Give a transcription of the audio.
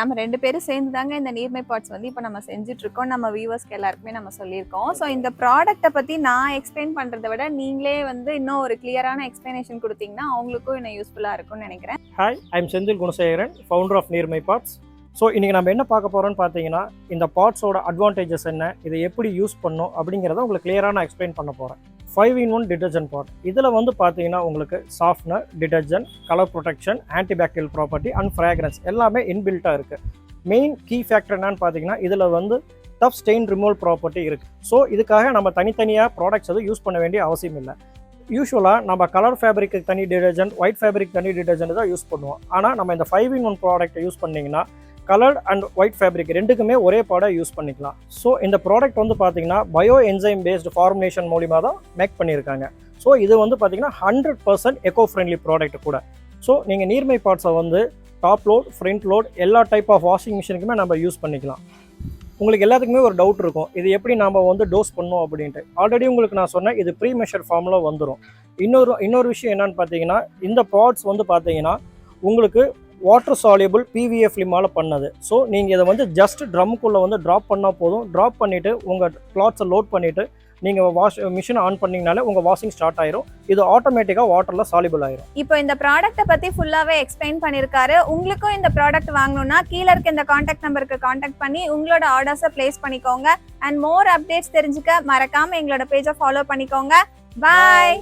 நம்ம 2 பேரும் சேர்ந்து தாங்க இந்த நீர்மை பாட்ஸ் வந்து இப்போ நம்ம செஞ்சுட்டு இருக்கோம். நம்ம வியூவர்ஸ்க்கு எல்லாருக்குமே நம்ம சொல்லியிருக்கோம். ஸோ இந்த ப்ராடக்ட்டை பற்றி நான் எக்ஸ்பிளைன் பண்ணுறதை விட நீங்களே வந்து இன்னும் ஒரு கிளியரான எக்ஸ்பிளனேஷன் கொடுத்தீங்கன்னா அவங்களுக்கும் இன்னும் யூஸ்ஃபுல்லாக இருக்கும்னு நினைக்கிறேன். Hi, I'm Senthil Gunasekaran, founder of Neermai pots. So இன்றைக்கி நம்ம என்ன பார்க்க போகிறோம்னு பார்த்தீங்கன்னா, இந்த பாட்ஸோட அட்வான்டேஜஸ் என்ன, இதை எப்படி யூஸ் பண்ணணும் அப்படிங்கிறத உங்களுக்கு கிளியராக நான் எக்ஸ்பிளைன் பண்ண போகிறேன். 5-in-1 டிட்டர்ஜென்ட் பாட். இதில் வந்து பார்த்தீங்கன்னா உங்களுக்கு softener, detergent, colour protection, antibacterial property and fragrance எல்லாமே இன்பில்ட்டாக இருக்குது. மெயின் கீ ஃபேக்டர் என்னன்னு பார்த்தீங்கன்னா, இதில் வந்து டஃப் ஸ்டெயின் ரிமூவல் ப்ராப்பர்ட்டி இருக்குது. ஸோ இதுக்காக நம்ம தனித்தனியாக ப்ராடக்ட்ஸ் எதுவும் யூஸ் பண்ண வேண்டிய அவசியம் இல்லை. யூஸ்வலாக நம்ம கலர் ஃபேப்ரிக்கு தனி டிட்டர்ஜென்ட், ஒயிட் ஃபேப்ரிக் தனி டிட்டர்ஜென்ட் தான் யூஸ் பண்ணுவோம். ஆனால் நம்ம இந்த 5-in-1 ப்ராடக்ட்டை யூஸ் பண்ணிங்கன்னா கலர்ட் அண்ட் ஒயிட் ஃபேப்ரிக் ரெண்டுக்குமே ஒரே ப்ராடக்ட் யூஸ் பண்ணிக்கலாம். ஸோ இந்த ப்ராடக்ட் வந்து பார்த்தீங்கன்னா பயோ என்சைம் பேஸ்டு ஃபார்முலேஷன் மூலிமா தான் மேக் பண்ணியிருக்காங்க. ஸோ இது வந்து பார்த்தீங்கன்னா 100% எக்கோ ஃப்ரெண்ட்லி ப்ராடக்ட் கூட. ஸோ நீங்கள் நீர்மை பாட்ஸை வந்து டாப் லோட், ஃப்ரண்ட் லோட் எல்லா டைப் ஆஃப் வாஷிங் மிஷினுக்குமே நம்ம யூஸ் பண்ணிக்கலாம். உங்களுக்கு எல்லாத்துக்குமே ஒரு டவுட் இருக்கும், இது எப்படி நம்ம வந்து டோஸ் பண்ணோம் அப்படின்ட்டு. ஆல்ரெடி உங்களுக்கு நான் சொன்னேன், இது ப்ரீ மெஷர் ஃபார்மில் வந்துடும். இன்னொரு விஷயம் என்னன்னு பார்த்தீங்கன்னா, இந்த பாட்ஸ் வந்து பார்த்தீங்கன்னா உங்களுக்கு வாட்டர் சால்யூபிள் PVA ஃபிலிமால் பண்ணது. ஸோ நீங்கள் இதை வந்து ஜஸ்ட் ட்ரம்முக்குள்ளே வந்து ட்ராப் பண்ணால் போதும். ட்ராப் பண்ணிவிட்டு உங்கள் கிளாத்ஸை லோட் பண்ணிவிட்டு நீங்கள் மிஷின் ஆன் பண்ணிங்கனாலே உங்கள் வாஷிங் ஸ்டார்ட் ஆயிரும். இது ஆட்டோமேட்டிக்காக வாட்டரில் சால்யூபிள் ஆயிரும். இப்போ இந்த ப்ராடக்ட்டை பற்றி ஃபுல்லாகவே எக்ஸ்பிளைன் பண்ணியிருக்காரு. உங்களுக்கும் இந்த ப்ராடக்ட் வாங்கணும்னா கீழே இருக்க இந்த காண்டாக்ட் நம்பருக்கு காண்டாக்ட் பண்ணி உங்களோட ஆர்டர்ஸை பிளேஸ் பண்ணிக்கோங்க. அண்ட் மோர் அப்டேட்ஸ் தெரிஞ்சுக்க மறக்காமல் எங்களோட பேஜை ஃபாலோ பண்ணிக்கோங்க. பாய்.